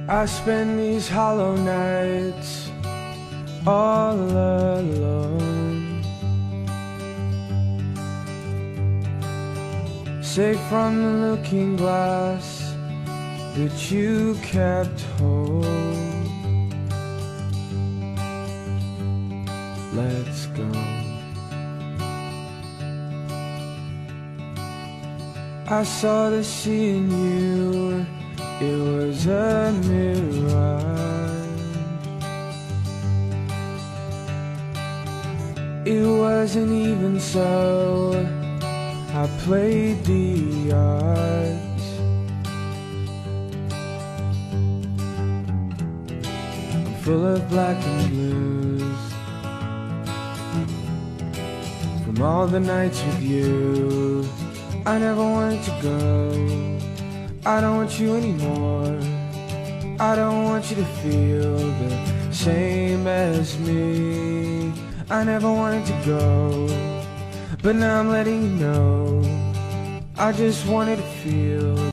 I spend these hollow nights all alone, safe from the looking glass that you kept whole. Let's go. I saw the sea in you, it was a mirage. It wasn't even so, I played the odds. I'm full of black and blues from all the nights with you. I never wanted to go, I don't want you anymore. I don't want you to feel the same as me. I never wanted to go, but now I'm letting you know I just wanted to feel